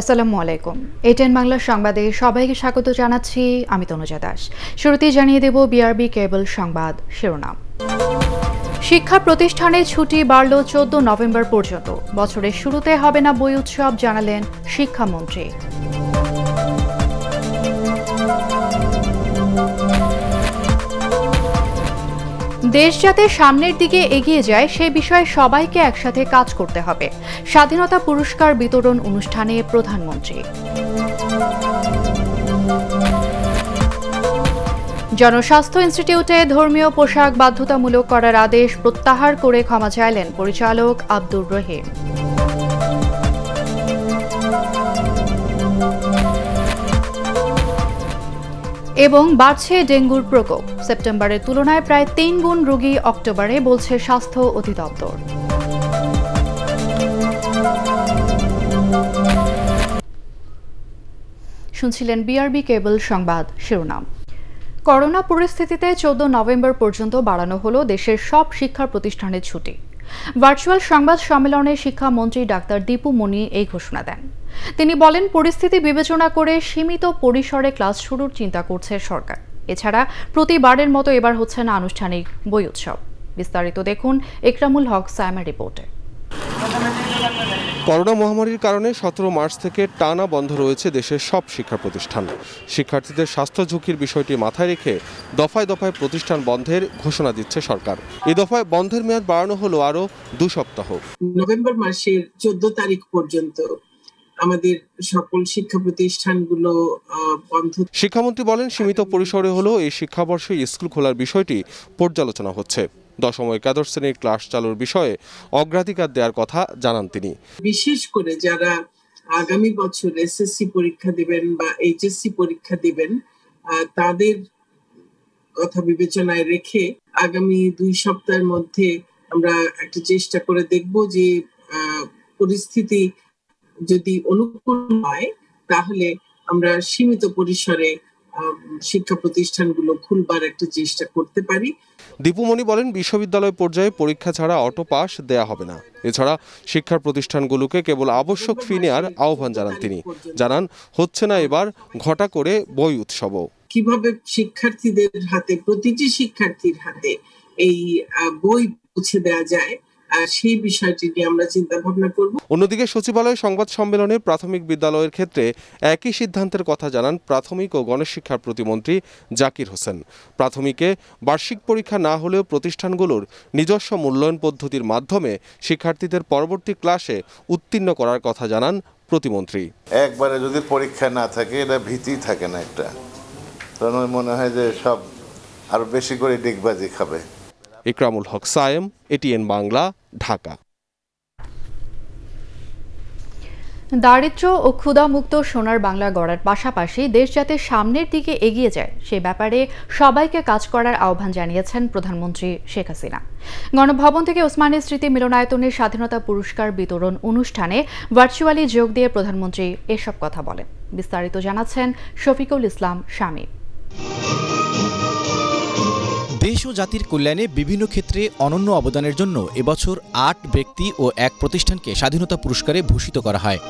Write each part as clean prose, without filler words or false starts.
আসসালামু আলাইকুম। এটেন বাংলা সংবাদে সবাইকে স্বাগত জানাচ্ছি। আমি তনুজা দাস। শুরুতেই জানিয়ে দেব বিআরবি কেবল সংবাদ শিরোনাম। শিক্ষা প্রতিষ্ঠানে ছুটি বাড়ল 14 নভেম্বর পর্যন্ত। বছরের শুরুতে হবে না বই উৎসব, জানালেন শিক্ষামন্ত্রী। দেশ যাতে সামনের দিকে এগিয়ে যায় সে বিষয়ে সবাইকে একসাথে কাজ করতে হবে। স্বাধীনতা পুরস্কার বিতরণ অনুষ্ঠানে প্রধানমন্ত্রী। জনস্বাস্থ্য ইনস্টিটিউটে ধর্মীয় পোশাক বাধ্যতামূলক করার আদেশ প্রত্যাহার করে ক্ষমা চাইলেন পরিচালক আব্দুর রহিম। এবং বাড়ছে ডেঙ্গুর প্রকোপ। সেপ্টেম্বরের তুলনায় প্রায় 3 গুণ রোগী অক্টোবরে, বলছে স্বাস্থ্য অধিদপ্তর। শুনছিলেন বিআরবি কেবল সংবাদ শিরোনাম। করোনা পরিস্থিতিতে 14 নভেম্বর পর্যন্ত বাড়ানো হলো দেশের সব শিক্ষা প্রতিষ্ঠানের ছুটি। ভার্চুয়াল সংবাদ সম্মেলনে শিক্ষামন্ত্রী ডাক্তার দীপু মনি এই ঘোষণা দেন। তিনি বলেন, পরিস্থিতি বিবেচনা করে সীমিত পরিসরে ক্লাস শুরুর চিন্তা করছে সরকার। এছাড়া প্রতিবারের মতো এবার হচ্ছে না আনুষ্ঠানিক বই উৎসব। বিস্তারিত দেখুন একরামুল হক সায়মের রিপোর্টে। করোনা মহামারীর কারণে 17 মার্চ থেকে টানা বন্ধ রয়েছে দেশের সব শিক্ষা প্রতিষ্ঠান। শিক্ষার্থীদের স্বাস্থ্য ঝুঁকির বিষয়টি মাথায় রেখে দফায় দফায় প্রতিষ্ঠান বন্ধের ঘোষণা দিচ্ছে সরকার। এই দফায় বন্ধের মেয়াদ বাড়ানো হলো আরো 2 সপ্তাহ। নভেম্বর মাসের 14 তারিখ পর্যন্ত আমাদের সকল শিক্ষা প্রতিষ্ঠানগুলো বন্ধ। শিক্ষামন্ত্রী বলেন, সীমিত পরিসরে হলেও এই শিক্ষাবর্ষে স্কুল খোলার বিষয়টি পর্যালোচনা হচ্ছে। দশম ও একাদশ শ্রেণীর ক্লাস চালুর বিষয়ে অগ্রাধিকার দেওয়ার কথা জানান তিনি। বিশেষ করে যারা আগামী বছর এসএসসি পরীক্ষা দিবেন বা এইচএসসি পরীক্ষা দিবেন, তাদের কথা বিবেচনায় রেখে আগামী 2 সপ্তাহের মধ্যে আমরা একটা চেষ্টা করে দেখব যে পরিস্থিতি যদি অনুকূল হয় তাহলে আমরা সীমিত পরিসরে শিক্ষা প্রতিষ্ঠানগুলো খুলবার একটা চেষ্টা করতে পারি। দীপুমণি বলেন, বিশ্ববিদ্যালয় পর্যায়ে পরীক্ষা ছাড়া অটো পাস দেয়া হবে না। এছাড়া শিক্ষা প্রতিষ্ঠানগুলোকে কেবল আবশ্যক ফি নেওয়ার আহ্বান জানান তিনি। জানান, হচ্ছে না এবার ঘটা করে বই উৎসবও। কিভাবে শিক্ষার্থীদের হাতে, প্রতিটি শিক্ষার্থীর হাতে এই বই পৌঁছে দেওয়া যায় সেই বিষয়টি নিয়ে আমরা চিন্তা ভাবনা করব। অন্যদিকে সচিবালয় সংবাদ সম্মেলনে প্রাথমিক বিদ্যালয়ের ক্ষেত্রে একই সিদ্ধান্তের কথা জানান প্রাথমিক ও গণশিক্ষা প্রতিমন্ত্রী জাকির হোসেন। প্রাথমিকে বার্ষিক পরীক্ষা না হলেও প্রতিষ্ঠানগুলোর নিজস্ব মূল্যায়ন পদ্ধতির মাধ্যমে শিক্ষার্থীদের পরবর্তী ক্লাসে উত্তীর্ণ করার কথা জানান প্রতিমন্ত্রী। একবারে যদি পরীক্ষা না থাকে এটা ভীতি থাকে না, একটা তখন মনে হয় যে সব আরো বেশি করে ডিগবাজি খাবে। একরামুল হক সায়েম, এটিএন বাংলা, ঢাকা। দারিদ্র্য ও ক্ষুধামুক্ত সোনার বাংলা গড়ার পাশাপাশি দেশ যাতে সামনের দিকে এগিয়ে যায় সে ব্যাপারে সবাইকে কাজ করার আহ্বান জানিয়েছেন প্রধানমন্ত্রী শেখ হাসিনা। গণভবন থেকে ওসমানী স্মৃতি মিলনায়তনের স্বাধীনতা পুরস্কার বিতরণ অনুষ্ঠানে ভার্চুয়ালি যোগ দিয়ে প্রধানমন্ত্রী এসব কথা বলেন। বিস্তারিত জানাচ্ছেন শফিকুল ইসলাম শামীম। দেশ ও জাতির কল্যাণে বিভিন্ন ক্ষেত্রে অনন্য অবদানের জন্য এবছর 8 ব্যক্তি ও 1 প্রতিষ্ঠানকে স্বাধীনতা পুরস্কারে ভূষিত করা হয়।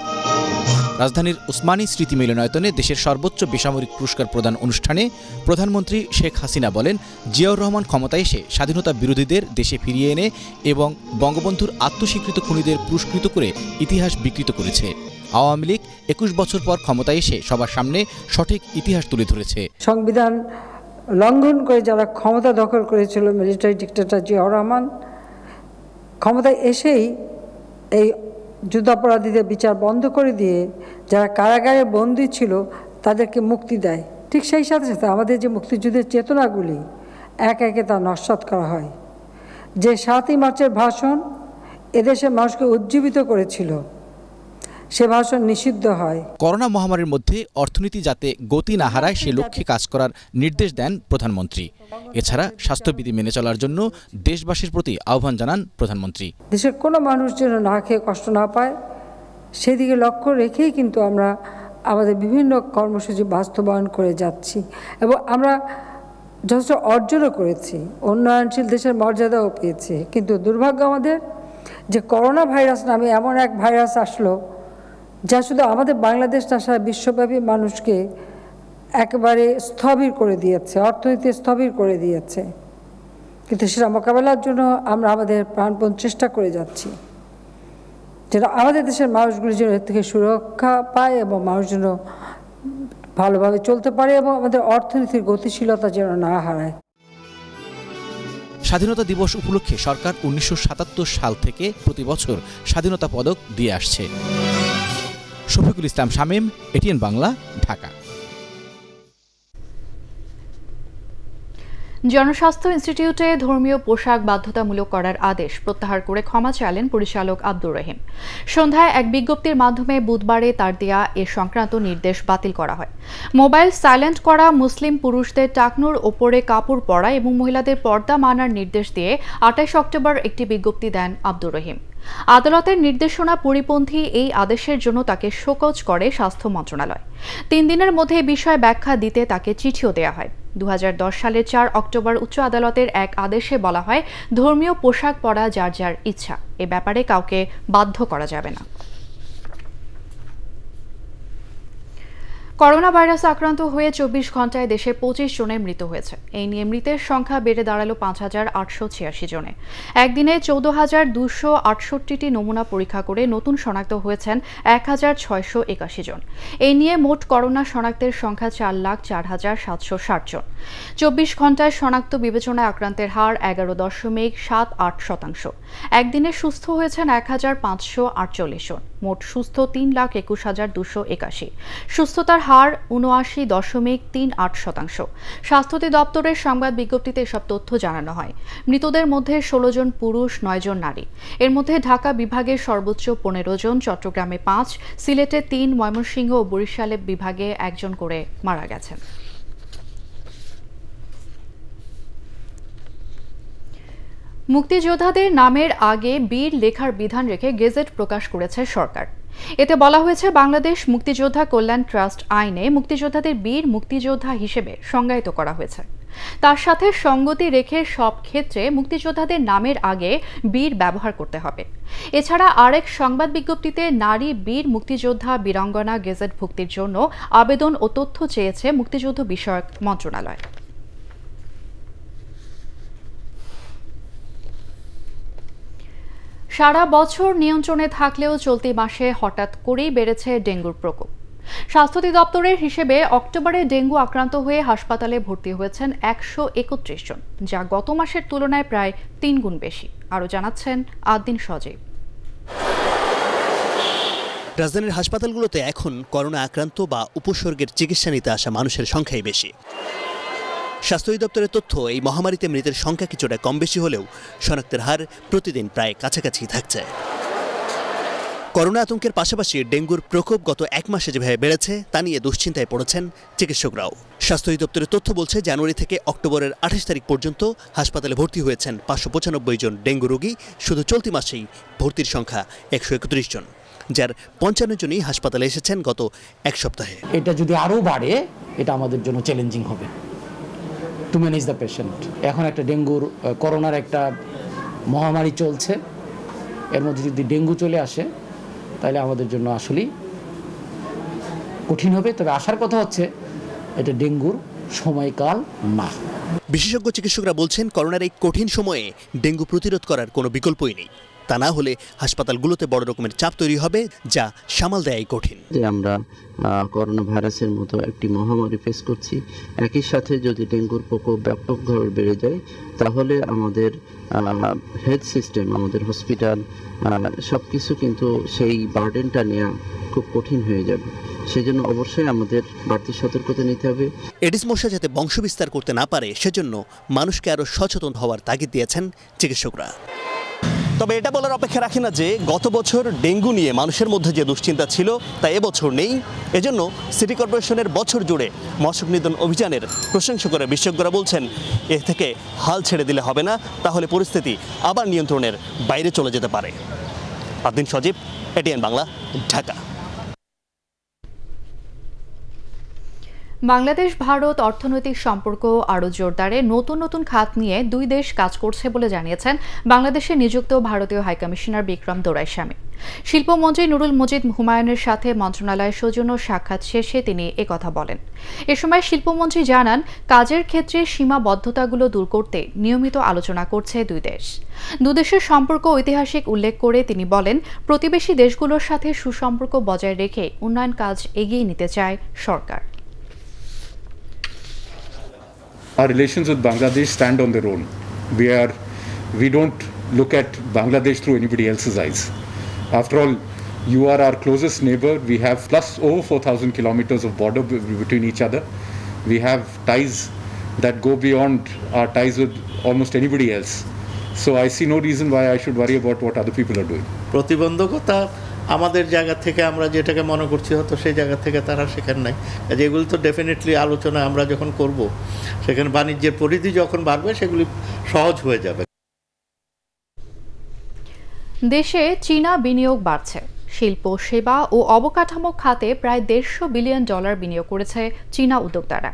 রাজধানীর ওসমানী স্মৃতি মিলনায়তনে দেশের সর্বোচ্চ বেসামরিক পুরস্কার প্রদান অনুষ্ঠানে প্রধানমন্ত্রী শেখ হাসিনা বলেন, জিয়াউর রহমান ক্ষমতায় এসে স্বাধীনতা বিরোধীদের দেশে ফিরিয়ে এনে এবং বঙ্গবন্ধুর আত্মস্বীকৃত খুনিদের পুরস্কৃত করে ইতিহাস বিকৃত করেছে। আওয়ামী লীগ 21 বছর পর ক্ষমতায় এসে সবার সামনে সঠিক ইতিহাস তুলে ধরেছে। সংবিধান লঙ্ঘন করে যারা ক্ষমতা দখল করেছিল, মিলিটারি ডিক্টেটর জিয়াউর রহমান ক্ষমতায় এসেই এই যুদ্ধাপরাধীদের বিচার বন্ধ করে দিয়ে যারা কারাগারে বন্দী ছিল তাদেরকে মুক্তি দেয়। ঠিক সেই সাথে সাথে আমাদের যে মুক্তিযুদ্ধের চেতনাগুলি এক একে তা নস্যাৎ করা হয়। যে 7ই মার্চের ভাষণ এদেশের মানুষকে উজ্জীবিত করেছিল সে ভাষণ নিষিদ্ধ হয়। করোনা মহামারীর মধ্যে অর্থনীতি যাতে গতি না হারায় সে লক্ষ্যে কাজ করার নির্দেশ দেন প্রধানমন্ত্রী। এছাড়া স্বাস্থ্যবিধি মেনে চলার জন্য দেশবাসীর প্রতি আহ্বান জানান প্রধানমন্ত্রী। দেশের কোনো মানুষ যেন না খেয়ে কষ্ট না পায় সেদিকে লক্ষ্য রেখেই কিন্তু আমরা আমাদের বিভিন্ন কর্মসূচি বাস্তবায়ন করে যাচ্ছি এবং আমরা যথেষ্ট অর্জনও করেছি, উন্নয়নশীল দেশের মর্যাদাও পেয়েছি। কিন্তু দুর্ভাগ্য আমাদের যে করোনা ভাইরাস নামে এমন এক ভাইরাস আসলো যা শুধু আমাদের বাংলাদেশ না, সারা বিশ্বব্যাপী মানুষকে একেবারে স্থবির করে দিয়েছে, অর্থনীতি স্থবির করে দিয়েছে। কিন্তু সেটা মোকাবেলার জন্য আমরা আমাদের প্রাণপণ চেষ্টা করে যাচ্ছি, যেটা আমাদের দেশের মানুষগুলি যেন এর থেকে সুরক্ষা পায় এবং মানুষ যেন ভালোভাবে চলতে পারে এবং আমাদের অর্থনীতির গতিশীলতা যেন না হারায়। স্বাধীনতা দিবস উপলক্ষে সরকার 1977 সাল থেকে প্রতি বছর স্বাধীনতা পদক দিয়ে আসছে। শফিকুল ইসলাম শামীম, এটিএন বাংলা, ঢাকা। জনস্বাস্থ্য ইনস্টিটিউটে ধর্মীয় পোশাক বাধ্যতামূলক করার আদেশ প্রত্যাহার করে ক্ষমা চাইলেন পরিচালক আব্দুর রহিম। সন্ধ্যায় এক বিজ্ঞপ্তির মাধ্যমে বুধবারে তার দেয়া এ সংক্রান্ত নির্দেশ বাতিল করা হয়। মোবাইল সাইলেন্ট করা, মুসলিম পুরুষদের টাকনুর ওপরে কাপড় পরা এবং মহিলাদের পর্দা মানার নির্দেশ দিয়ে 28 অক্টোবর একটি বিজ্ঞপ্তি দেন আব্দুর রহিম। আদালতের নির্দেশনা পরিপন্থী এই আদেশের জন্য তাকে শোকজ করে স্বাস্থ্য মন্ত্রণালয়। 3 দিনের মধ্যে বিষয় ব্যাখ্যা দিতে তাকে চিঠিও দেওয়া হয়। 2010 সালের 4 অক্টোবর উচ্চ আদালতের এক আদেশে বলা হয়, ধর্মীয় পোশাক পরা যার যার ইচ্ছা, এ ব্যাপারে কাউকে বাধ্য করা যাবে না। করোনা ভাইরাসে আক্রান্ত হয়ে 24 ঘন্টায় দেশে 25 জনের মৃত্যু হয়েছে। এই নিয়ে মৃতের সংখ্যা বেড়ে দাঁড়ালো 5886 জনে। একদিনে 14,268টি নমুনা পরীক্ষা করে নতুন শনাক্ত হয়েছেন 1681 জন। এই নিয়ে মোট করোনা শনাক্তের সংখ্যা 4,04,760 জন। 24 ঘন্টায় শনাক্ত বিবেচনায় আক্রান্তের হার 11.78%। একদিনে সুস্থ হয়েছেন 1548 জন। মোট সুস্থ 3,21,281। সুস্থতার হার 79.38%। স্বাস্থ্য দপ্তরের সংবাদ বিজ্ঞপ্তিতে এসব তথ্য জানানো হয়। মৃতদের মধ্যে 16 জন পুরুষ, 9 জন নারী। এর মধ্যে ঢাকা বিভাগের সর্বোচ্চ 15 জন, চট্টগ্রামে 5, সিলেটে 3, ময়মনসিংহ ও বরিশালে বিভাগে 1 জন করে মারা গেছেন। মুক্তিযোদ্ধাদের নামের আগে বীর লেখার বিধান রেখে গেজেট প্রকাশ করেছে সরকার। এতে বলা হয়েছে, বাংলাদেশ মুক্তিযোদ্ধা কল্যাণ ট্রাস্ট আইনে মুক্তিযোদ্ধাদের বীর মুক্তিযোদ্ধা হিসেবে সংজ্ঞায়িত করা হয়েছে। তার সাথে সঙ্গতি রেখে সব ক্ষেত্রে মুক্তিযোদ্ধাদের নামের আগে বীর ব্যবহার করতে হবে। এছাড়া আরেক সংবাদ বিজ্ঞপ্তিতে নারী বীর মুক্তিযোদ্ধা বীরাঙ্গনা গেজেট ভুক্তির জন্য আবেদন ও তথ্য চেয়েছে মুক্তিযুদ্ধ বিষয়ক মন্ত্রণালয়। সারা বছর নিয়ন্ত্রণে থাকলেও চলতি মাসে হঠাৎ করেই বেড়েছে ডেঙ্গুর প্রকোপ। স্বাস্থ্য দপ্তরের হিসেবে অক্টোবরে ডেঙ্গু আক্রান্ত হয়ে হাসপাতালে ভর্তি হয়েছেন 131 জন, যা গত মাসের তুলনায় প্রায় 3 গুণ বেশি। আরও জানাচ্ছেন আদ্দিন সজীব। রাজধানীর হাসপাতালগুলোতে এখন করোনা আক্রান্ত বা উপসর্গের চিকিৎসা নিতে আসা মানুষের সংখ্যাই বেশি। স্বাস্থ্য দপ্তরের তথ্য, এই মহামারীতে মৃতের সংখ্যা কিছুটা কম বেশি হলেও শনাক্তের হার প্রতিদিন প্রায় কাছাকাছি থাকছে। করোনা আতঙ্কের পাশাপাশি ডেঙ্গুর প্রকোপ গত 1 মাসে যেভাবে বেড়েছে তা নিয়ে দুশ্চিন্তায় পড়েছেন চিকিৎসকরাও। স্বাস্থ্য দপ্তরের তথ্য বলছে, জানুয়ারি থেকে অক্টোবরের 28 তারিখ পর্যন্ত হাসপাতালে ভর্তি হয়েছেন 595 জন ডেঙ্গু রোগী। শুধু চলতি মাসেই ভর্তির সংখ্যা 131 জন, যার 55 জনই হাসপাতালে এসেছেন গত 1 সপ্তাহে। এটা যদি আরও বাড়ে, এটা আমাদের জন্য চ্যালেঞ্জিং হবে টু ম্যানেজ দ্য পেশেন্ট। এখন একটা ডেঙ্গুর করোনার একটা মহামারী চলছে, এর মধ্যে যদি ডেঙ্গু চলে আসে তাহলে আমাদের জন্য আসলেই কঠিন হবে। তবে আসার কথা হচ্ছে, এটা ডেঙ্গুর সময়কাল না। বিশেষজ্ঞ চিকিৎসকরা বলছেন, করোনার এই কঠিন সময়ে ডেঙ্গু প্রতিরোধ করার কোনো বিকল্পই নেই। তা না হলে হাসপাতালগুলোতে বড় রকমের চাপ তৈরি হবে, যা সামাল দেয়াই কঠিন। আমরা করোনা ভাইরাসের মতো একটি মহামারী ফেস করছি, একই সাথে যদি ডেঙ্গুর প্রকোপ ব্যাপকভাবে বেড়ে যায় তাহলে আমাদের হেলথ সিস্টেম, আমাদের হসপিটাল, সবকিছু কিন্তু সেই বার্ডেনটা নেওয়া খুব কঠিন হয়ে যাবে। সেজন্য অবশ্যই আমাদের বাড়তি সতর্কতা নিতে হবে। এডিস মশা যাতে বংশবিস্তার করতে না পারে, সেজন্য মানুষকে আরও সচেতন হওয়ার তাগিদ দিয়েছেন চিকিৎসকরা। তবে এটা বলার অপেক্ষা রাখে না যে গত বছর ডেঙ্গু নিয়ে মানুষের মধ্যে যে দুশ্চিন্তা ছিল তা এবছর নেই। এজন্য সিটি কর্পোরেশনের বছর জুড়ে মশক নিধন অভিযানের প্রশংসা করে বিশেষজ্ঞরা বলছেন, এ থেকে হাল ছেড়ে দিলে হবে না, তাহলে পরিস্থিতি আবার নিয়ন্ত্রণের বাইরে চলে যেতে পারে। আদ্দিন সজীব, এটিএন বাংলা, ঢাকা। বাংলাদেশ ভারত অর্থনৈতিক সম্পর্ক আরও জোরদারে নতুন নতুন খাত নিয়ে দুই দেশ কাজ করছে বলে জানিয়েছেন বাংলাদেশে নিযুক্ত ভারতীয় হাইকমিশনার বিক্রম দোরাইস্বামী। শিল্পমন্ত্রী নুরুল মজিদ হুমায়ুনের সাথে মন্ত্রণালয়ের সৌজন্য সাক্ষাৎ শেষে তিনি একথা বলেন। এ সময় শিল্পমন্ত্রী জানান, কাজের ক্ষেত্রে সীমাবদ্ধতাগুলো দূর করতে নিয়মিত আলোচনা করছে দুই দেশ। দুদেশের সম্পর্ক ঐতিহাসিক উল্লেখ করে তিনি বলেন, প্রতিবেশী দেশগুলোর সাথে সুসম্পর্ক বজায় রেখে উন্নয়ন কাজ এগিয়ে নিতে চায় সরকার। Our relations with Bangladesh stand on their own. We don't look at Bangladesh through anybody else's eyes. After all, you are our closest neighbor. We have plus over 4,000 kilometers of border between each other. We have ties that go beyond our ties with almost anybody else. So I see no reason why I should worry about what other people are doing. প্রতিবন্ধকতা আমাদের জায়গা থেকে আমরা যেটাকে মনে করছি হয়তো সেই জায়গা থেকে তারা শেখার নাই। যেগুলো তো ডেফিনেটলি আলোচনা আমরা যখন করব, সেখানে বাণিজ্যের পরিধি যখন বাড়বে সেগুলি সহজ হয়ে যাবে। দেশে চীনা বিনিয়োগ বাড়ছে। শিল্প, সেবা ও অবকাঠামো খাতে প্রায় $150 বিলিয়ন বিনিয়োগ করেছে চীনা উদ্যোক্তারা।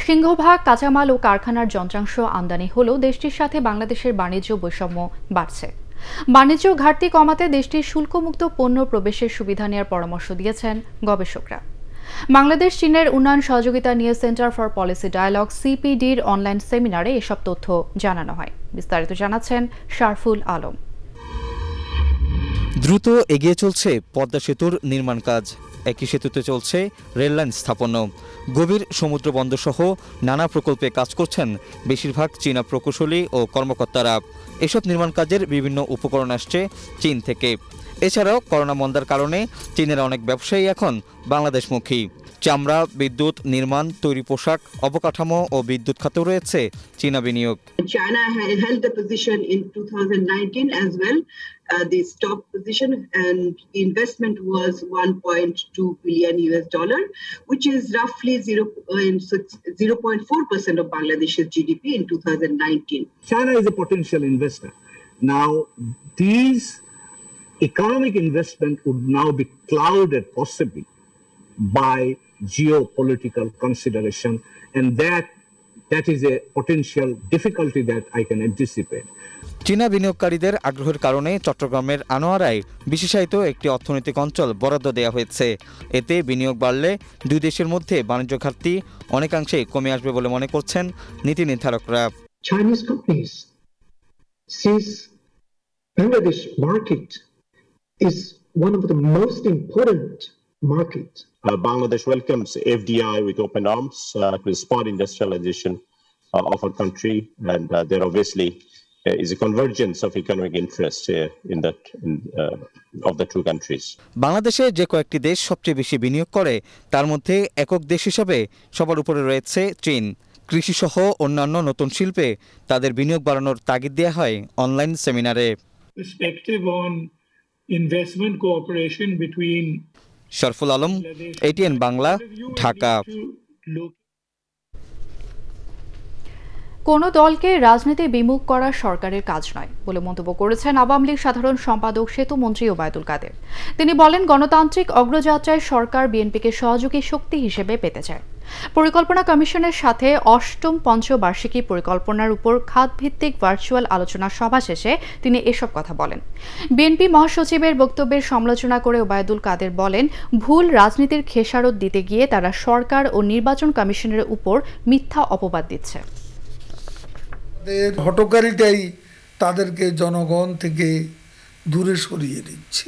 সিংহভাগ কাঁচামাল ও কারখানার যন্ত্রাংশ আমদানি হলেও দেশটির সাথে বাংলাদেশের বাণিজ্য বৈষম্য বাড়ছে। বাণিজ্য ঘাটতি কমাতে দেশটির শুল্কমুক্ত পণ্য প্রবেশের সুবিধা নেওয়ার পরামর্শ দিয়েছেন গবেষকরা। বাংলাদেশ চীনের উন্নয়ন সহযোগিতা নিয়ে সেন্টার ফর পলিসি ডায়ালগ সিপিডির অনলাইন সেমিনারে এসব তথ্য জানানো হয়। বিস্তারিত জানাচ্ছেন শারফুল আলম। দ্রুত এগিয়ে চলছে পদ্মা সেতুর নির্মাণ কাজ। একই সেতুতে চলছে রেললাইন স্থাপন। গভীর সমুদ্র বন্দর সহ নানা প্রকল্পে কাজ করছেন বেশিরভাগ চীনা প্রকৌশলী ও কর্মকর্তারা। এসব নির্মাণ কাজের বিভিন্ন উপকরণ আসছে চীন থেকে। এছাড়াও করোনা মন্দার কারণে চীনের অনেক ব্যবসায়ী এখন বাংলাদেশমুখী। চামড়া, বিদ্যুৎ, নির্মাণ, তৈরি পোশাক, অবকাঠামো ও বিদ্যুৎ খাতেও রয়েছে চীনা বিনিয়োগ। China held the position in 2019 as well. The top position and investment was $1.2 billion, which is roughly 0.4% of Bangladesh's GDP in 2019. China is a potential investor. Now, these economic investment would now be clouded possibly by geopolitical consideration, and that is a potential difficulty that I can anticipate. চীনা বিনিয়োগকারীদের আগ্রহের কারণে চট্টগ্রামের আনোয়ারায় বিশেষায়িত একটি অর্থনৈতিক অঞ্চল বরাদ্দ দেওয়া হয়েছে। এতে বিনিয়োগ বাড়লে দুই দেশের মধ্যে বাণিজ্য ঘাটতি অনেকাংশেই কমে আসবে বলে মনে করছেন নীতি নির্ধারকরা। Chinese companies sees Bangladesh market is one of the most important market. Bangladesh welcomes FDI with open arms to support industrialization of our country, and there obviously is a convergence of economic interest of the two countries. বাংলাদেশে যে কয়েকটি দেশ সবচেয়ে বেশি বিনিয়োগ করে তার মধ্যে একক দেশ হিসেবে সবার উপরে রয়েছে চীন। কৃষি সহ অন্যান্য নতুন শিল্পে তাদের বিনিয়োগ বাড়ানোর তাগিদ দেওয়া হয় অনলাইন সেমিনারে। Perspective on investment cooperation between Sharful Alam, ATN Bangla, Dhaka. কোনো দলকে রাজনীতি বিমুখ করা সরকারের কাজ নয় বলে মন্তব্য করেছেন আওয়ামী লীগ সাধারণ সম্পাদক সেতুমন্ত্রী ওবায়দুল কাদের। তিনি বলেন, গণতান্ত্রিক অগ্রযাত্রায় সরকার বিএনপিকে সহযোগী শক্তি হিসেবে পেতে চায়। পরিকল্পনা কমিশনের সাথে ৮ম পঞ্চবার্ষিকী পরিকল্পনার উপর খাতভিত্তিক ভার্চুয়াল আলোচনা সভা শেষে তিনি এসব কথা বলেন। বিএনপি মহাসচিবের বক্তব্যের সমালোচনা করে ওবায়দুল কাদের বলেন, ভুল রাজনীতির খেসারত দিতে গিয়ে তারা সরকার ও নির্বাচন কমিশনের উপর মিথ্যা অপবাদ দিচ্ছে। হটকারিতাই তাদেরকে জনগণ থেকে দূরে সরিয়ে দিচ্ছে।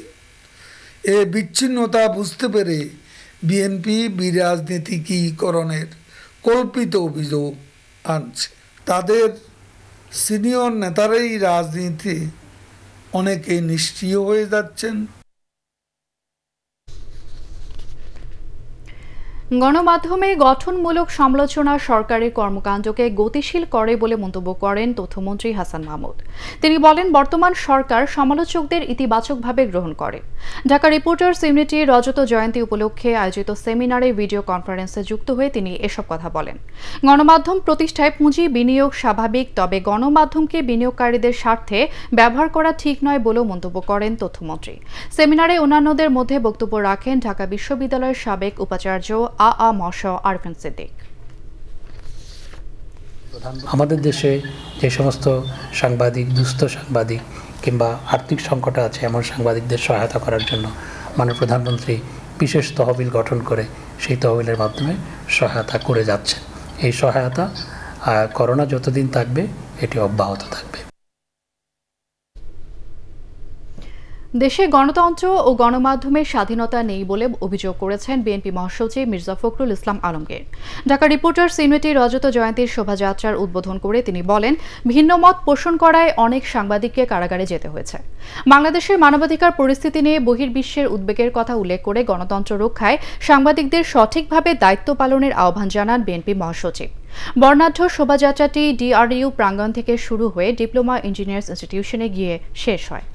এ বিচ্ছিন্নতা বুঝতে পেরে বিএনপি বিরাজনীতিকীকরণের কল্পিত অভিযোগ আনছে। তাদের সিনিয়র নেতারাই রাজনীতিতে অনেকে নিষ্ক্রিয় হয়ে যাচ্ছেন। গণমাধ্যমে গঠনমূলক সমালোচনা সরকারের কর্মকাণ্ডকে গতিশীল করে বলে মন্তব্য করেন তথ্যমন্ত্রী হাসান মাহমুদ। তিনি বলেন, বর্তমান সরকার সমালোচকদের ইতিবাচকভাবে গ্রহণ করে। ঢাকা রিপোর্টার্স ইউনিটির রজত জয়ন্তী উপলক্ষে আয়োজিত সেমিনারে ভিডিও কনফারেন্সে যুক্ত হয়ে তিনি এসব কথা বলেন। গণমাধ্যম প্রতিষ্ঠায় পুঁজি বিনিয়োগ স্বাভাবিক, তবে গণমাধ্যমকে বিনিয়োগকারীদের স্বার্থে ব্যবহার করা ঠিক নয় বলেও মন্তব্য করেন তথ্যমন্ত্রী। সেমিনারে অন্যান্যদের মধ্যে বক্তব্য রাখেন ঢাকা বিশ্ববিদ্যালয়ের সাবেক উপাচার্য মশ আরফিন সিদ্দিক। আমাদের দেশে যে সমস্ত সাংবাদিক, দুস্থ সাংবাদিক কিংবা আর্থিক সংকটে আছে এমন সাংবাদিকদের সহায়তা করার জন্য মাননীয় প্রধানমন্ত্রী বিশেষ তহবিল গঠন করে সেই তহবিলের মাধ্যমে সহায়তা করে যাচ্ছেন। এই সহায়তা করোনা যতদিন থাকবে এটি অব্যাহত থাকবে। দেশে গণতন্ত্র ও গণমাধ্যমের স্বাধীনতা নেই বলে অভিযোগ করেছেন বিএনপি মহাসচিব মির্জা ফখরুল ইসলাম আলমগীর। ঢাকা রিপোর্টার্স ইউনিটি রজত জয়ন্তীর শোভাযাত্রার উদ্বোধন করে তিনি বলেন, ভিন্ন মত পোষণ করায় অনেক সাংবাদিককে কারাগারে যেতে হয়েছে। বাংলাদেশের মানবাধিকার পরিস্থিতি নিয়ে বহির্বিশ্বের উদ্বেগের কথা উল্লেখ করে গণতন্ত্র রক্ষায় সাংবাদিকদের সঠিকভাবে দায়িত্ব পালনের আহ্বান জানান বিএনপি মহাসচিব। বর্ণাঢ্য শোভাযাত্রাটি ডিআরইউ প্রাঙ্গণ থেকে শুরু হয়ে ডিপ্লোমা ইঞ্জিনিয়ার্স ইনস্টিটিউশনে গিয়ে শেষ হয়।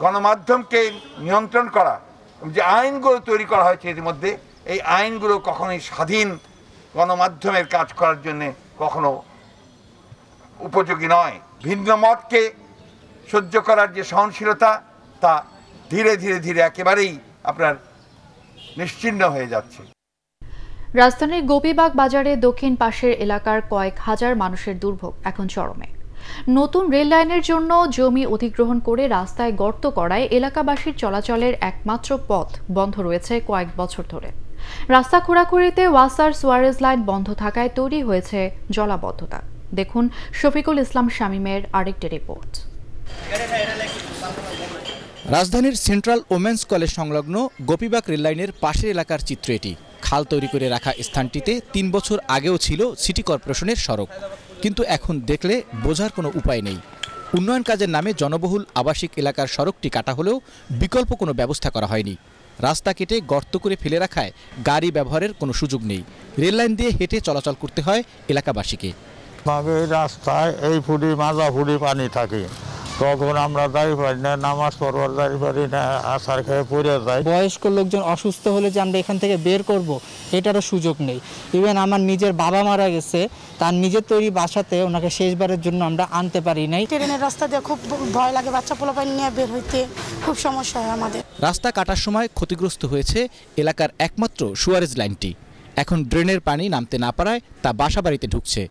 গণমাধ্যমকে নিয়ন্ত্রণ করা, যে আইনগুলো তৈরি করা হয়েছে ইতিমধ্যে, এই আইনগুলো কখনোই স্বাধীন গণমাধ্যমের কাজ করার জন্য কখনো উপযোগী নয়। ভিন্ন মতকে সহ্য করার যে সহনশীলতা, তা ধীরে ধীরে ধীরে একেবারেই আপনার নিশ্চিহ্ন হয়ে যাচ্ছে। রাজধানীর গোপীবাগ বাজারে দক্ষিণ পাশের এলাকার কয়েক হাজার মানুষের দুর্ভোগ এখন চরমে। নতুন রেল লাইনের জন্য জমি অধিগ্রহণ করে রাস্তায় গর্ত করায় এলাকাবাসীর চলাচলের একমাত্র পথ বন্ধ রয়েছে কয়েক বছর ধরে। রাস্তা খোঁড়াখুড়িতে ওয়াসার সুয়ারেজ লাইন বন্ধ থাকায় তৈরি হয়েছে জলাবদ্ধতা। দেখুন শফিকুল ইসলাম শামীমের আরেকটি রিপোর্ট। রাজধানীর সেন্ট্রাল ওমেন্স কলেজ সংলগ্ন গোপীবাগ রেললাইনের পাশের এলাকার চিত্র এটি। খাল তৈরি করে রাখা স্থানটিতে ৩ বছর আগেও ছিল সিটি কর্পোরেশনের সড়ক, কিন্তু এখন দেখলে বোঝার কোনো উপায় নেই। উন্নয়ন কাজের নামে জনবহুল আবাসিক এলাকার সড়কটি কাটা হলেও বিকল্প কোনো ব্যবস্থা করা হয়নি। রাস্তা কেটে গর্ত করে ফেলে রাখায় গাড়ি ব্যবহারের কোনো সুযোগ নেই। রেললাইন দিয়ে হেঁটে চলাচল করতে হয় এলাকাবাসীকে। রাস্তায় এই ফুটি মাজা ফুটি পানি থাকে, তখন আমরা দাঁড়িয়ে পারি না, নামাজ পড়বার দাঁড়িয়ে পারি না, আছার খেয়ে পড়ে যায়। বয়স্ক লোকজন অসুস্থ হলে যে আমরা এখান থেকে বের করব, এটারও সুযোগ নেই। ইভেন আমার নিজের বাবা মারা গেছে, তার নিজের তৈরি বাসাতে ওনাকে শেষবারের জন্য আমরা আনতে পারি নাই। ট্রেনের রাস্তা দিয়ে খুব ভয় লাগে, বাচ্চা পোলাপান নিয়ে বের হইতে খুব সমস্যা হয় আমাদের। রাস্তা কাটার সময় ক্ষতিগ্রস্ত হয়েছে এলাকার একমাত্র সুয়ারেজ লাইনটি। এখন ড্রেনের পানি নামতে না পারায় তা বাসাবাড়িতে ঢুকছে।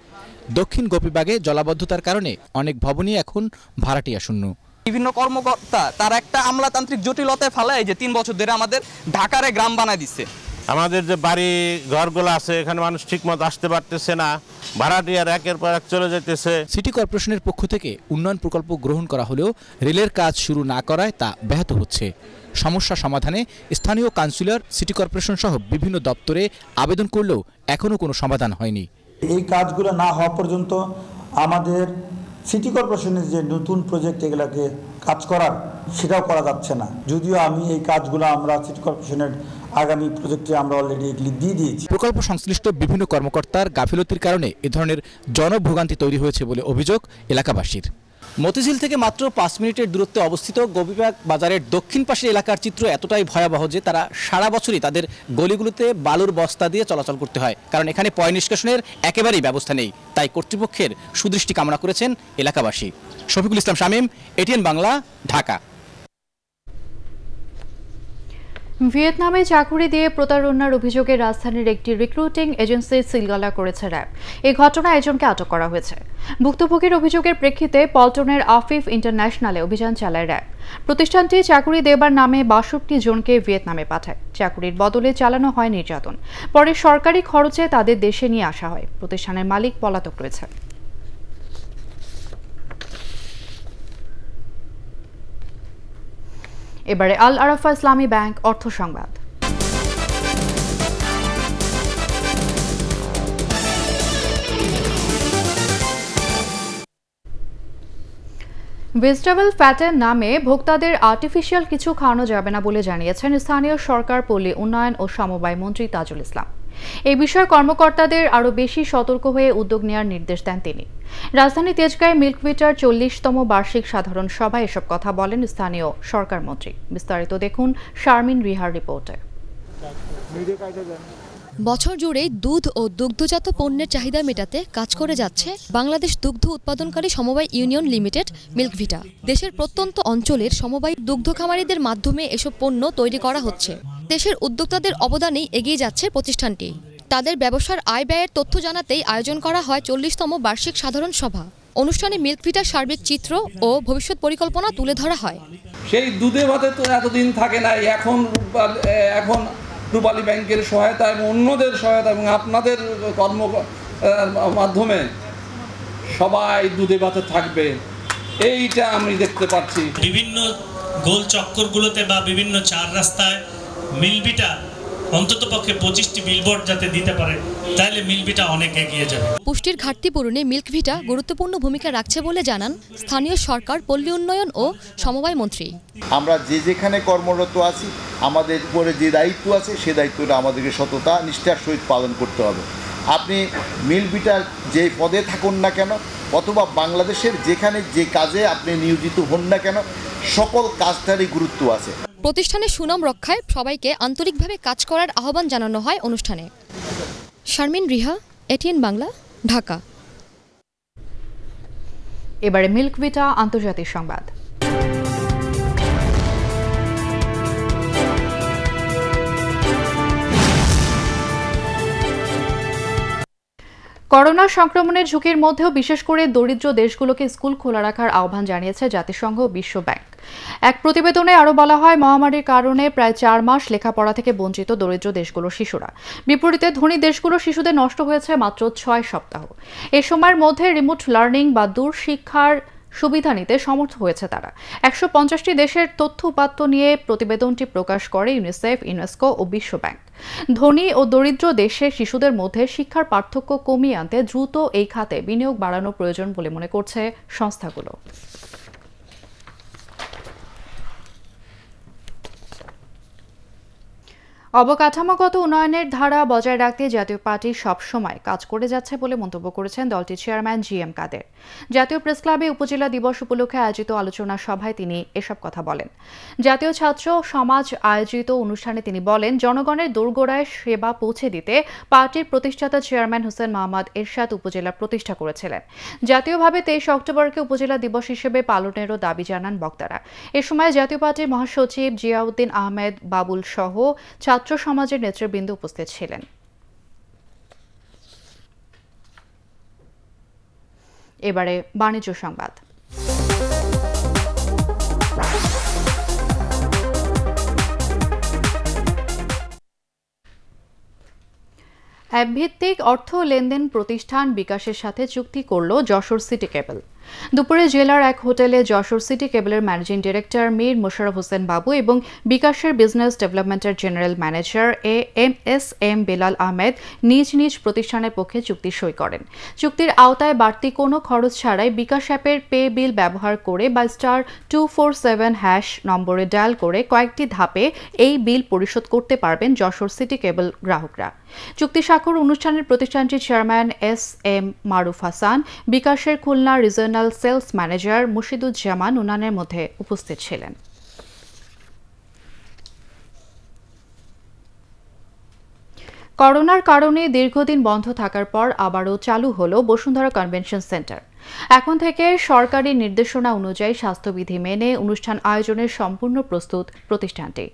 দক্ষিণ গোপীবাগে জলাবদ্ধতার কারণে অনেক ভবনই এখন ভাড়াটিয়া শূন্য। বিভিন্ন কর্মকর্তা তার একটা আমলাতান্ত্রিক জটিলতায় ফেলায় যে 3 বছর ধরে আমাদের ঢাকারে গ্রাম বানায় দিচ্ছে। আমাদের যে বাড়ি ঘরগুলো আছে, এখানে মানুষ ঠিকমতো আসতে পারতেছে না, ভাড়াটিয়ার একের পর এক চলে যেতেছে। সিটি কর্পোরেশনের পক্ষ থেকে উন্নয়ন প্রকল্প গ্রহণ করা হলেও রেলের কাজ শুরু না করায় তা ব্যাহত হচ্ছে। সমস্যা সমাধানে স্থানীয় কাউন্সিলর, সিটি কর্পোরেশন সহ বিভিন্ন দপ্তরে আবেদন করলেও এখনও কোনো সমাধান হয়নি। এই কাজগুলো না হওয়া পর্যন্ত আমাদের সিটি কর্পোরেশনের যে নতুন প্রজেক্ট এগুলোকে কাজ করার, সেটাও করা যাচ্ছে না। যদিও আমি এই কাজগুলো আমরা সিটি কর্পোরেশনের আগামী প্রজেক্টে আমরা অলরেডি এগুলি দিয়ে দিয়েছি। প্রকল্প সংশ্লিষ্ট বিভিন্ন কর্মকর্তার গাফিলতির কারণে এ ধরনের জনভোগান্তি তৈরি হয়েছে বলে অভিযোগ এলাকাবাসীর। মতিঝিল থেকে মাত্র 5 মিনিটের দূরত্বে অবস্থিত গোপীবাগ বাজারের দক্ষিণ পাশের এলাকার চিত্র এতটাই ভয়াবহ যে তারা সারা বছরই তাদের গলিগুলোতে বালুর বস্তা দিয়ে চলাচল করতে হয়, কারণ এখানে পয় নিষ্কাশনের একেবারেই ব্যবস্থা নেই। তাই কর্তৃপক্ষের সুদৃষ্টি কামনা করেছেন এলাকাবাসী। শফিকুল ইসলাম শামীম, এটিএন বাংলা, ঢাকা। ভিয়েতনামে চাকুরি দিয়ে প্রতারণার অভিযোগে রাজধানীর একটি রিক্রুটিং এজেন্সি সিলগালা করেছে র্যাব। এই ঘটনায় একজনকে আটক করা হয়েছে। ভুক্তভোগীর অভিযোগের প্রেক্ষিতে পল্টনের আফিফ ইন্টারন্যাশনালে অভিযান চালায় র্যাব। প্রতিষ্ঠানটি চাকুরি দেবার নামে 62 জনকে ভিয়েতনামে পাঠায়। চাকুরির বদলে চালানো হয় নির্যাতন। পরে সরকারি খরচে তাদের দেশে নিয়ে আসা হয়। প্রতিষ্ঠানের মালিক পলাতক রয়েছে। এবারে আল আরাফা ইসলামী ব্যাংক অর্থ সংবাদ। ভেজিটেবল ফ্যাটের নামে ভোক্তাদের আর্টিফিশিয়াল কিছু খাওয়ানো যাবে না বলে জানিয়েছেন স্থানীয় সরকার, পল্লী উন্নয়ন ও সমবায় মন্ত্রী তাজুল ইসলাম। এই বিষয়ে কর্মকর্তাদের আরও বেশি সতর্ক হয়ে উদ্যোগ নেওয়ার নির্দেশ দেন তিনি। রাজধানী তেজগাঁয়ে মিল্কভিটার 40তম বার্ষিক সাধারণ সভায় এসব কথা বলেন স্থানীয় সরকার মন্ত্রী। বিস্তারিত দেখুন শারমিন রিহার রিপোর্টে। বছর জুড়েই দুধ ও দুগ্ধজাত পণ্যের চাহিদা মেটাতে কাজ করে যাচ্ছে বাংলাদেশ দুগ্ধ উৎপাদনকারী সমবায় ইউনিয়ন লিমিটেড মিল্কভিটা। দেশের প্রত্যন্ত অঞ্চলের সমবায় দুগ্ধ খামারিদের মাধ্যমে এসব পণ্য তৈরি করা হচ্ছে। দেশের উদ্যোক্তাদের অবদানেই এগিয়ে যাচ্ছে প্রতিষ্ঠানটি। তাদের ব্যবসার আয় ব্যয়ের তথ্য জানাতেই আয়োজন করা হয় ৪০তম বার্ষিক সাধারণ সভা। অনুষ্ঠানে মিল্কভিটার সার্বিক চিত্র ও ভবিষ্যৎ পরিকল্পনা তুলে ধরা হয়। সেই দুধে ভাতে তো এতদিন থাকে নাই, এখন রূপালী ব্যাংকের সহায়তা এবং অন্যদের সহায়তা এবং আপনাদের কর্ম মাধ্যমে সবাই দুধে ভাতে থাকবে, এইটা আমি দেখতে পাচ্ছি। বিভিন্ন গোল চক্করগুলোতে বা বিভিন্ন চার রাস্তায় মিল্কভিটা অন্ততপক্ষে 25টি বিলবোর্ড যাতে দিতে পারে, তাহলে মিল্কভিটা অনেক এগিয়ে যাবে। পুষ্টির ঘাটতি পূরণে মিল্কভিটা গুরুত্বপূর্ণ ভূমিকা রাখছে বলে জানান স্থানীয় সরকার, পল্লী উন্নয়ন ও সমবায় মন্ত্রী। আমরা যেখানে কর্মরত আছি, আমাদের উপরে যে দায়িত্ব আছে সে দায়িত্বটা আমাদেরকে সততা নিষ্ঠার সহিত পালন করতে হবে। আপনি মিল্কভিটার যে পদে থাকুন না কেন, অথবা বাংলাদেশের যেখানে যে কাজে আপনি নিয়োজিত হন না কেন, সকল কাজটারই গুরুত্ব আছে। প্রতিষ্ঠানের সুনাম রক্ষায় সবাইকে আন্তরিকভাবে কাজ করার আহ্বান জানানো হয় অনুষ্ঠানে। শারমিন রিহা, এটিএন বাংলা, ঢাকা। এবারে মিল্কভিটা আন্তর্জাতিক সংবাদ। করোনা সংক্রমণের ঝুঁকির মধ্যেও বিশেষ করে দরিদ্র দেশগুলোকে স্কুল খোলা রাখার আহ্বান জানিয়েছে জাতিসংঘ ও বিশ্ব ব্যাংক। এক প্রতিবেদনে আরও বলা হয়, মহামারীর কারণে প্রায় 4 মাস লেখাপড়া থেকে বঞ্চিত দরিদ্র দেশগুলোর শিশুরা। বিপরীতে ধনী দেশগুলোর শিশুদের নষ্ট হয়েছে মাত্র 6 সপ্তাহ। এ সময়ের মধ্যে রিমোট লার্নিং বা দূর শিক্ষার সুবিধা নিতে সমর্থ হয়েছে তারা। 150টি দেশের তথ্য উপাত্ত নিয়ে প্রতিবেদনটি প্রকাশ করে ইউনিসেফ, ইউনেস্কো ও বিশ্ব ব্যাংক। ধনী ও দরিদ্র দেশের শিশুদের মধ্যে শিক্ষার পার্থক্য কমিয়ে আনতে দ্রুত এই খাতে বিনিয়োগ বাড়ানো প্রয়োজন বলে মনে করছে সংস্থাগুলো। অবকাঠামোগত উন্নয়নের ধারা বজায় রাখতে জাতীয় পার্টি সবসময় কাজ করে যাচ্ছে বলে মন্তব্য করেছেন দলটির চেয়ারম্যান জিএম কাদের। জাতীয় প্রেসক্লাবে উপজেলা দিবস উপলক্ষে আয়োজিত আলোচনা সভায় তিনি এসব কথা বলেন। জাতীয় ছাত্র সমাজ আয়োজিত অনুষ্ঠানে তিনি বলেন, জনগণের দোরগোড়ায় সেবা পৌঁছে দিতে পার্টির প্রতিষ্ঠাতা চেয়ারম্যান হোসেন মোহাম্মদ এরশাদ উপজেলা প্রতিষ্ঠা করেছিলেন। জাতীয়ভাবে 23 অক্টোবরকে উপজেলা দিবস হিসেবে পালনেরও দাবি জানান বক্তারা। এ সময় জাতীয় পার্টির মহাসচিব জিয়াউদ্দিন আহমেদ বাবুল সহ ছাত্র সমাজের নেতৃবৃন্দ উপস্থিত ছিলেন। এবারে বাণিজ্য সংবাদ। অ্যাপভিত্তিক অর্থ লেনদেন প্রতিষ্ঠান বিকাশের সাথে চুক্তি করল যশোর সিটি কেবল। দুপুরে জেলার এক হোটেলে যশোর সিটি কেবলের ম্যানেজিং ডিরেক্টর মীর মোশাররফ হোসেন বাবু এবং বিকাশের বিজনেস ডেভেলপমেন্টের general manager M Belal Ahmed নিজ নিজ প্রতিষ্ঠানের পক্ষে চুক্তি সই করেন। চুক্তির আওতায় বাড়তি কোনো খরচ ছাড়াই বিকাশ অ্যাপের পে বিল ব্যবহার করে বা *247# নম্বরে ডায়াল করে কয়েকটি ধাপে এই বিল পরিশোধ করতে পারবেন যশোর সিটি কেবল গ্রাহকরা। চুক্তি স্বাক্ষর অনুষ্ঠানের প্রতিষ্ঠানটির চেয়ারম্যান এম মারুফ হাসান, বিকাশের Khulna regional sales manager Murshiduzzaman উনানের মধ্যে উপস্থিত ছিলেন। করোনার কারণে দীর্ঘদিন বন্ধ থাকার পর আবারও চালু হলো বসুন্ধরা কনভেনশন সেন্টার। এখন থেকে সরকারি নির্দেশনা অনুযায়ী স্বাস্থ্যবিধি মেনে অনুষ্ঠান আয়োজনের সম্পূর্ণ প্রস্তুত প্রতিষ্ঠানটি।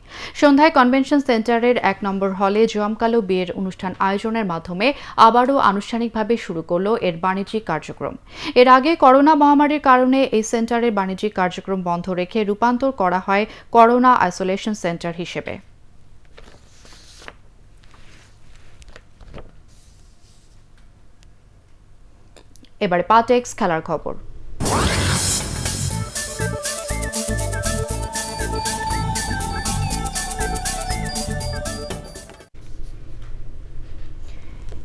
সন্ধ্যায় কনভেনশন সেন্টারের 1 নম্বর হলে জমকালো বিয়ের অনুষ্ঠান আয়োজনের মাধ্যমে আবারও আনুষ্ঠানিকভাবে শুরু করল এর বাণিজ্যিক কার্যক্রম। এর আগে করোনা মহামারীর কারণে এই সেন্টারের বাণিজ্যিক কার্যক্রম বন্ধ রেখে রূপান্তর করা হয় করোনা আইসোলেশন সেন্টার হিসেবে। এবারে পাটেক্স খেলার খবর।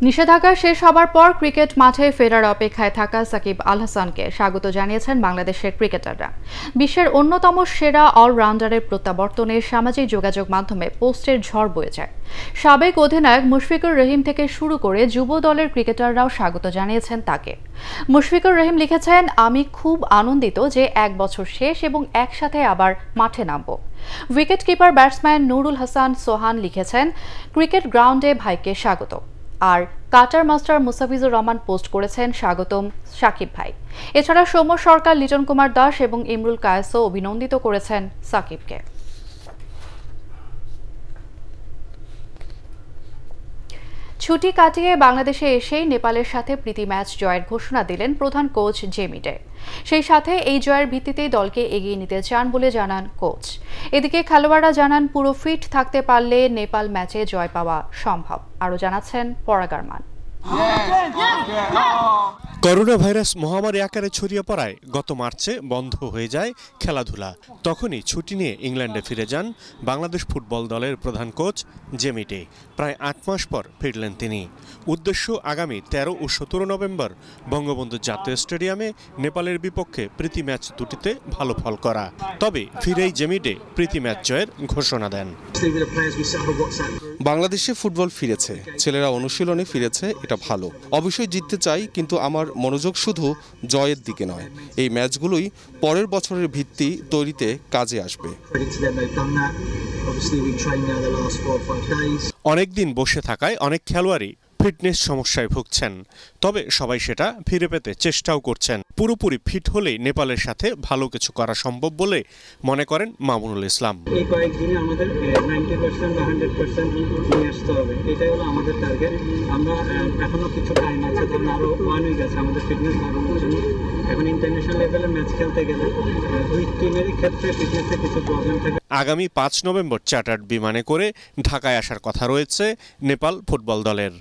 নিষেধাজ্ঞা শেষ হবার পর ক্রিকেট মাঠে ফেরার অপেক্ষায় থাকা সাকিব আল হাসানকে স্বাগত জানিয়েছেন বাংলাদেশের ক্রিকেটাররা। বিশ্বের অন্যতম সেরা অলরাউন্ডারের প্রত্যাবর্তনে সামাজিক যোগাযোগ মাধ্যমে পোস্টের ঝড় বয়ে যায়। সাবেক অধিনায়ক মুশফিকুর রহিম থেকে শুরু করে যুব দলের ক্রিকেটাররাও স্বাগত জানিয়েছেন তাকে। মুশফিকুর রহিম লিখেছেন, আমি খুব আনন্দিত যে 1 বছর শেষ এবং একসাথে আবার মাঠে নামব। Wicket keeper batsman Nurul Hasan Sohan লিখেছেন, ক্রিকেট গ্রাউন্ডে ভাইকে স্বাগত। আর cutter master Mustafizur Rahman post করেছেন, স্বাগতম সাকিব ভাই। এছাড়া সৌম্য সরকার, লিটন কুমার দাস এবং ইমরুল কায়েসও অভিনন্দিত করেছেন সাকিবকে। ছুটি কাটিয়ে বাংলাদেশে এসেই নেপালের সাথে প্রীতি ম্যাচ জয়ের ঘোষণা দিলেন প্রধান কোচ জেমি ডে। সেই সাথে এই জয়ের ভিত্তিতেই দলকে এগিয়ে নিতে চান বলে জানান কোচ। এদিকে খেলোয়াড়রা জানান, পুরো ফিট থাকতে পারলে নেপাল ম্যাচে জয় পাওয়া সম্ভব। আরও জানাচ্ছেন পরাগ আরমান। করোনা ভাইরাস মহামারী আকারে ছড়িয়ে পড়ায় গত মার্চে বন্ধ হয়ে যায় খেলাধুলা। তখনই ছুটি নিয়ে ইংল্যান্ডে ফিরে যান বাংলাদেশ ফুটবল দলের প্রধান কোচ জেমি ডে। প্রায় 8 মাস পর ফিরলেন তিনি। উদ্দেশ্য আগামী 13 ও 17 নভেম্বর বঙ্গবন্ধু জাতীয় স্টেডিয়ামে নেপালের বিপক্ষে প্রীতি ম্যাচ দুটিতে ভালো ফল করা। তবে ফিরেই জেমি ডে প্রীতি ম্যাচ জয়ের ঘোষণা দেন। বাংলাদেশে ফুটবল ফিরেছে, ছেলেরা অনুশীলনে ফিরেছে, এটা ভালো। অবশ্যই জিততে চাই, কিন্তু আমার মনোযোগ শুধু জয়ের দিকে নয়। এই ম্যাচগুলোই পরের বছরের ভিত্তি তৈরিতে কাজে আসবে। অনেকদিন বসে থাকায় অনেক খেলোয়াড়ই ফিটনেস সমস্যায় ভুগছেন। তবে সবাই সেটা ফিরে পেতে চেষ্টাও করছেন। পুরোপুরি ফিট হলেই নেপালের সাথে ভালো কিছু করা সম্ভব বলে মনে করেন মামুনুল ইসলাম। এই কয়েকদিনে আমাদের 90% বা 100% নিয়ে আসতে হবে, এটাই হলো আমাদের টার্গেট। আমরা এখনো কিছু টাইম আছে, ধরুন আরো 1 উইক আছে আমাদের ফিটনেস বাড়ানোর জন্য। এখন ইন্টারন্যাশনাল লেভেলে ম্যাচ খেলতে গেলে দুই টিমেরই ক্ষেত্রে ফিটনেসে কিছু প্রবলেম থাকে। আগামী 5 নভেম্বর চার্টার্ড বিমানে করে ঢাকায় আসার কথা রয়েছে নেপাল ফুটবল দলের।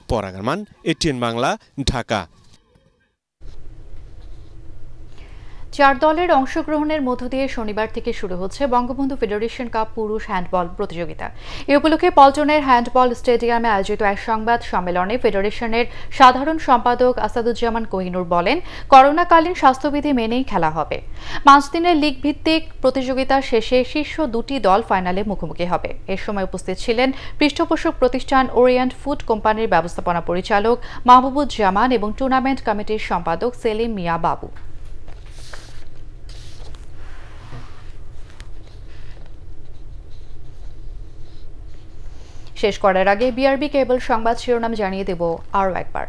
পরাগ আরমান, এটিএন বাংলা, ঢাকা। 4 দলের অংশগ্রহণের মধ্য দিয়ে শনিবার থেকে শুরু হচ্ছে বঙ্গবন্ধু ফেডারেশন কাপ পুরুষ হ্যান্ডবল প্রতিযোগিতা। এ উপলক্ষে পল্টনের হ্যান্ডবল স্টেডিয়ামে আয়োজিত এক সংবাদ সম্মেলনে ফেডারেশনের সাধারণ সম্পাদক আসাদুজ্জামান কোহিনুর বলেন, করোনাকালীন স্বাস্থ্যবিধি মেনেই খেলা হবে। 5 দিনের লিগ ভিত্তিক প্রতিযোগিতা শেষে শীর্ষ 2টি দল ফাইনালে মুখোমুখি হবে। এ সময় উপস্থিত ছিলেন পৃষ্ঠপোষক প্রতিষ্ঠান ওরিয়েন্ট ফুড কোম্পানির ব্যবস্থাপনা পরিচালক মাহবুবুজ্জামান এবং টুর্নামেন্ট কমিটির সম্পাদক সেলিম মিয়া বাবু। শেষ করার আগে বিআরবি কেবল সংবাদ শিরোনাম জানিয়ে দেব আরও একবার।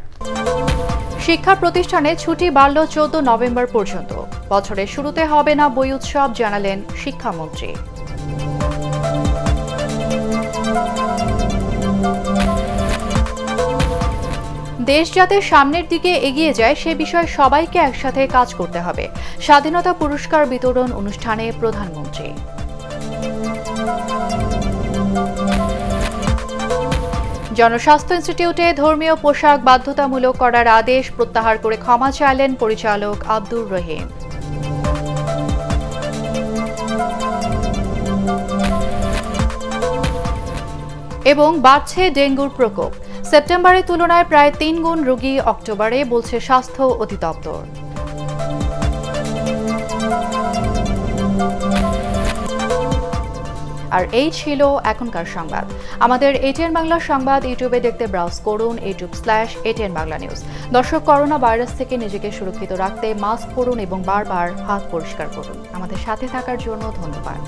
শিক্ষা প্রতিষ্ঠানে ছুটি বাড়ল 14 নভেম্বর পর্যন্ত। বছরের শুরুতে হবে না বই উৎসব, জানালেন শিক্ষামন্ত্রী। দেশ যাতে সামনের দিকে এগিয়ে যায় সে বিষয়ে সবাইকে একসাথে কাজ করতে হবে। স্বাধীনতা পুরস্কার বিতরণ অনুষ্ঠানে প্রধানমন্ত্রী। জনস্বাস্থ্য ইনস্টিটিউটে ধর্মীয় পোশাক বাধ্যতামূলক করার আদেশ প্রত্যাহার করে ক্ষমা চাইলেন পরিচালক আব্দুর রহিম। এবং বাড়ছে ডেঙ্গুর প্রকোপ। সেপ্টেম্বরের তুলনায় প্রায় 3 গুণ রোগী অক্টোবরে, বলছে স্বাস্থ্য অধিদপ্তর। আর এই ছিল এখনকার সংবাদ। আমাদের এটিএন বাংলা সংবাদ ইউটিউবে দেখতে ব্রাউজ করুন youtube/ATN বাংলা নিউজ। দর্শক, করোনা ভাইরাস থেকে নিজেকে সুরক্ষিত রাখতে মাস্ক পরুন এবং বারবার হাত পরিষ্কার করুন। আমাদের সাথে থাকার জন্য ধন্যবাদ।